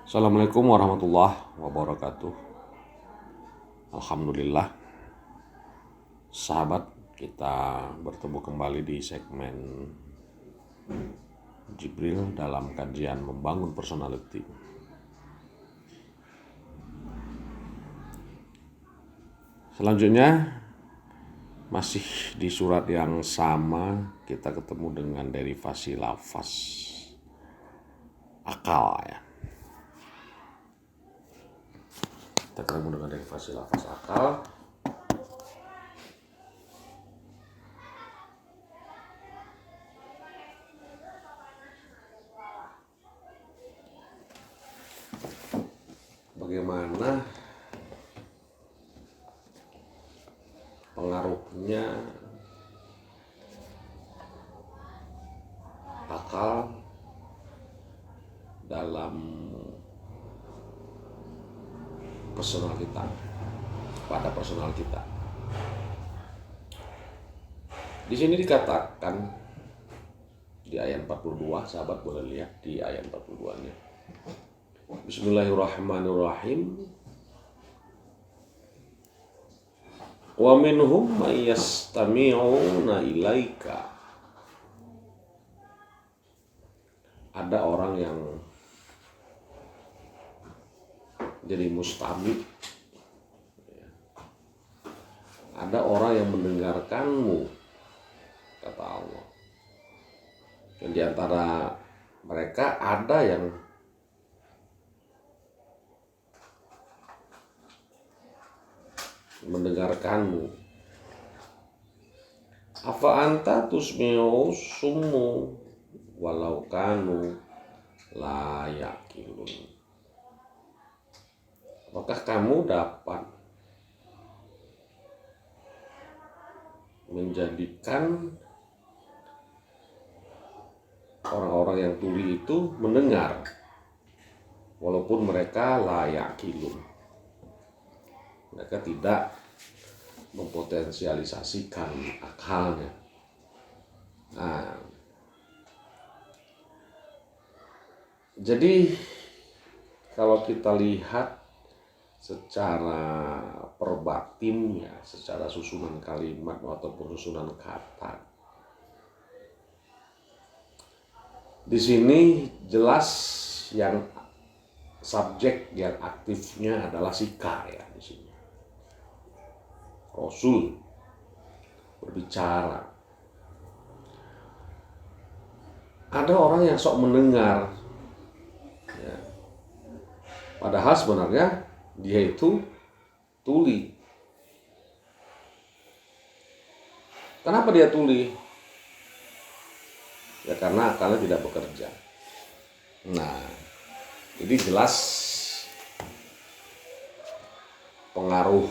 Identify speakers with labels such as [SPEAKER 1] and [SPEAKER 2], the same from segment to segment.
[SPEAKER 1] Assalamualaikum warahmatullahi wabarakatuh. Alhamdulillah, sahabat, kita bertemu kembali di segmen Jibril dalam kajian membangun personality. Selanjutnya, masih di surat yang sama, kita ketemu dengan derivasi lafaz akal ya. Kita ketemu dengan derivasi lafaz akal. Bagaimana pengaruhnya akal dalam personal kita, pada personal kita. Di sini dikatakan di ayat 42, sahabat boleh lihat di ayat 42-nya. Bismillahirrahmanirrahim. Wa minhum may yastami'una ilaika. Ada orang yang jadi mustami'. Ada orang yang mendengarkanmu, kata Allah. Dan di antara mereka ada yang mendengarkanmu. Afa anta tusmi'u summu walau kanu la yaqilun. Apakah kamu dapat menjadikan orang-orang yang tuli itu mendengar walaupun mereka la yaqilun? Mereka tidak mempotensialisasikan akalnya. Nah, jadi kalau kita lihat secara perbatin ya, secara susunan kalimat ataupun susunan kata, di sini jelas yang subjek yang aktifnya adalah sika ya di sini. Rasul berbicara. Ada orang yang sok mendengar, ya. Padahal sebenarnya dia itu tuli. Kenapa dia tuli? Ya karena akalnya tidak bekerja. Nah, jadi jelas pengaruh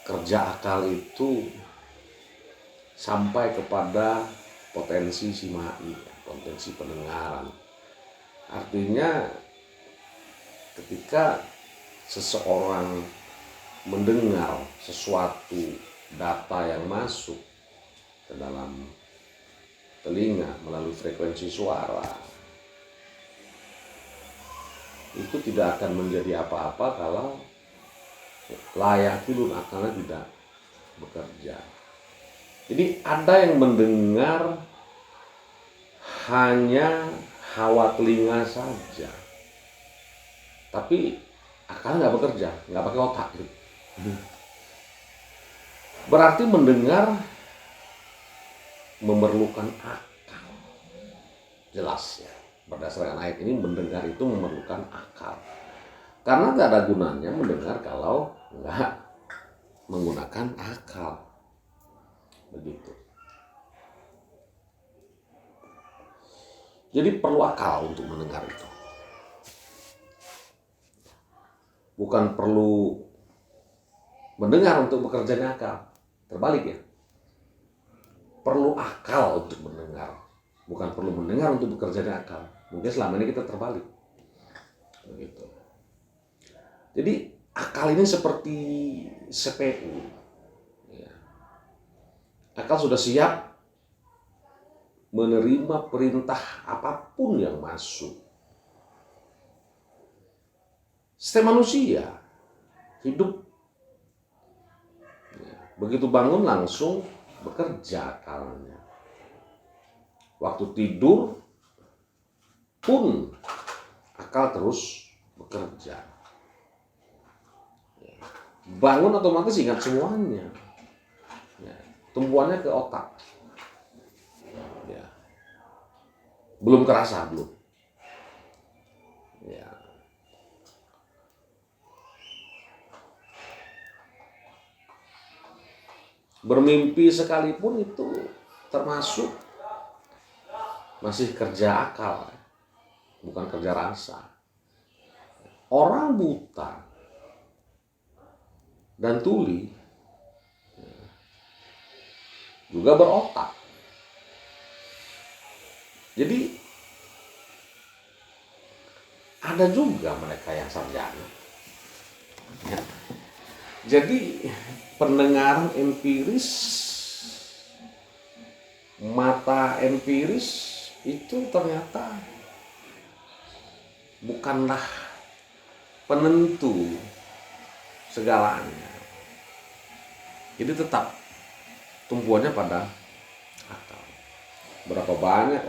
[SPEAKER 1] kerja akal itu sampai kepada potensi simai, potensi pendengaran. Artinya ketika seseorang mendengar sesuatu data yang masuk ke dalam telinga melalui frekuensi suara, itu tidak akan menjadi apa-apa kalau layakilun akalnya tidak bekerja. Jadi ada yang mendengar hanya hawa telinga saja, tapi akalnya nggak bekerja, nggak pakai otak gitu. Berarti mendengar memerlukan akal. Jelas ya, berdasarkan ayat ini mendengar itu memerlukan akal. Karena tidak ada gunanya mendengar kalau nggak menggunakan akal. Begitu. Jadi perlu akal untuk mendengar itu. Bukan perlu mendengar untuk bekerjanya akal. Terbalik ya. Perlu akal untuk mendengar. Bukan perlu mendengar untuk bekerjanya akal. Mungkin selama ini kita terbalik. Begitu. Jadi akal ini seperti CPU. Ya. Akal sudah siap menerima perintah apapun yang masuk. Sistem manusia hidup, begitu bangun langsung bekerja akalnya. Waktu tidur pun akal terus bekerja. Bangun otomatis ingat semuanya. Tumpuannya ke otak. Belum kerasa, belum. Bermimpi sekalipun itu termasuk masih kerja akal, bukan kerja rasa. Orang buta dan tuli juga berotak. Jadi ada juga mereka yang sarjana. Jadi pendengaran empiris, mata empiris itu ternyata bukanlah penentu segalanya. Jadi tetap tumpuannya pada akal. Berapa banyak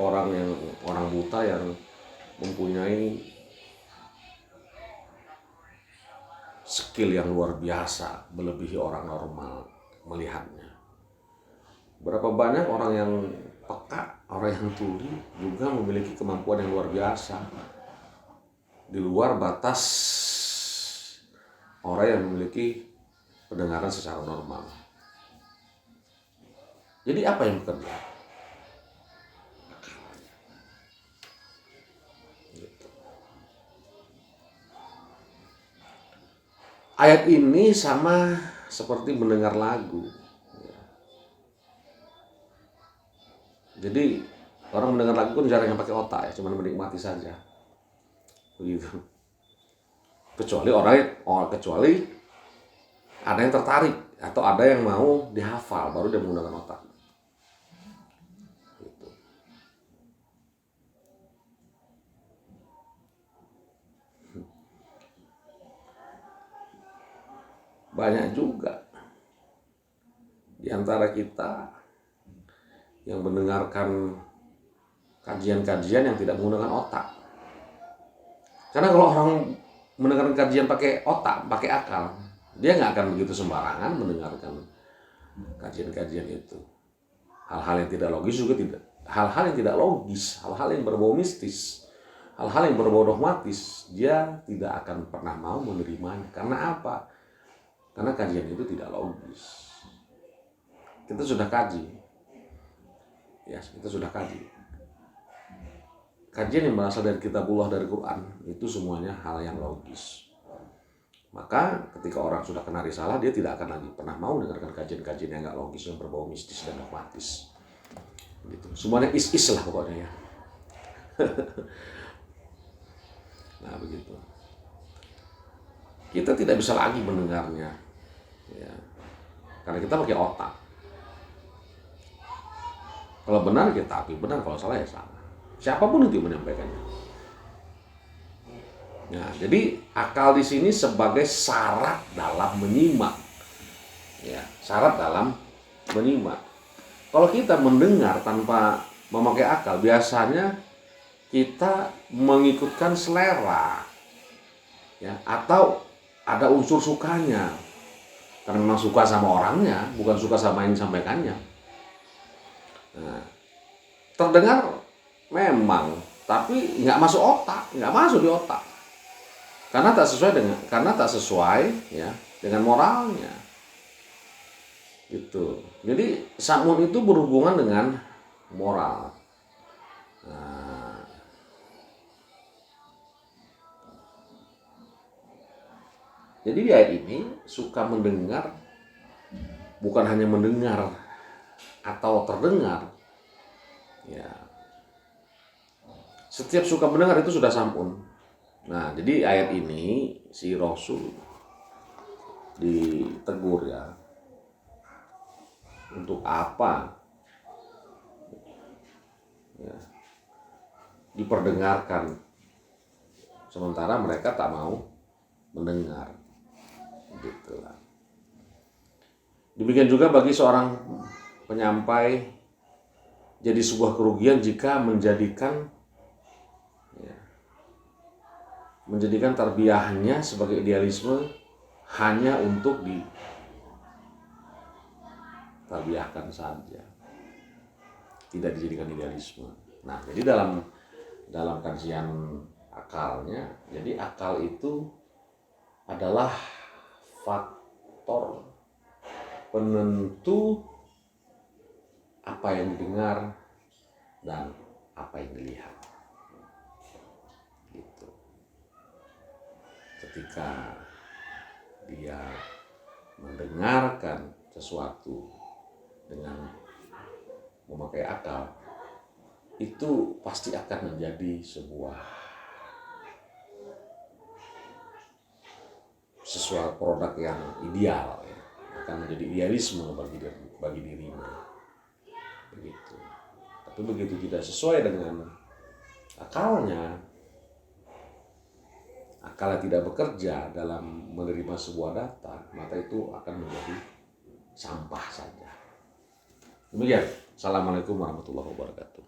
[SPEAKER 1] orang buta yang mempunyai skill yang luar biasa, melebihi orang normal melihatnya. Berapa banyak orang yang peka, orang yang tuli juga memiliki kemampuan yang luar biasa di luar batas orang yang memiliki pendengaran secara normal. Jadi apa yang bekerja? Ayat ini sama seperti mendengar lagu. Jadi orang mendengar lagu pun jarang yang pakai otak ya, cuma menikmati saja. Begitu. Kecuali ada yang tertarik atau ada yang mau dihafal, baru dia menggunakan otak. Gitu. Banyak juga di antara kita yang mendengarkan kajian-kajian yang tidak menggunakan otak. Karena kalau orang mendengarkan kajian pakai otak, pakai akal, dia nggak akan begitu sembarangan mendengarkan kajian-kajian itu. Hal-hal yang tidak logis juga tidak. Hal-hal yang tidak logis, hal-hal yang berbau mistis, hal-hal yang berbau dogmatis, dia tidak akan pernah mau menerimanya. Karena apa? Karena kajian itu tidak logis. Kita sudah kaji. Ya, kita sudah kaji. Kajian yang berasal dari kitabullah, dari Quran, itu semuanya hal yang logis. Maka ketika orang sudah kena risalah, dia tidak akan lagi pernah mau mendengarkan kajian-kajian yang nggak logis, yang berbau mistis dan dogmatis. Gitu. Semuanya is lah pokoknya ya. Nah begitu. Kita tidak bisa lagi mendengarnya, ya, karena kita pakai otak. Kalau benar kita akui benar, kalau salah ya salah. Siapapun itu menyampaikannya. Nah, jadi akal di sini sebagai syarat dalam menyimak. Ya, syarat dalam menyimak. Kalau kita mendengar tanpa memakai akal, biasanya kita mengikutkan selera. Ya, atau ada unsur sukanya. Karena memang suka sama orangnya, bukan suka sama yang disampaikannya. Nah, terdengar memang, tapi nggak masuk otak, nggak masuk di otak, karena tak sesuai ya dengan moralnya, gitu. Jadi samun itu berhubungan dengan moral. Nah, jadi di ayat ini suka mendengar, bukan hanya mendengar atau terdengar, ya. Setiap suka mendengar itu sudah sampun. Nah, jadi ayat ini si Rasul ditegur ya. Untuk apa? Ya, diperdengarkan. Sementara mereka tak mau mendengar. Gitulah. Demikian juga bagi seorang penyampai, jadi sebuah kerugian jika menjadikan tarbiyahnya sebagai idealisme hanya untuk ditarbiyahkan saja, tidak dijadikan idealisme. Nah, jadi dalam kajian akalnya, jadi akal itu adalah faktor penentu apa yang didengar dan apa yang dilihat. Gitu. Ketika dia mendengarkan sesuatu dengan memakai akal, itu pasti akan menjadi sesuatu produk yang ideal, ya. Akan menjadi idealisme bagi dirinya. Begitu. Tapi begitu tidak sesuai dengan akalnya tidak bekerja dalam menerima sebuah data, maka itu akan menjadi sampah saja. Demikian. Assalamualaikum warahmatullahi wabarakatuh.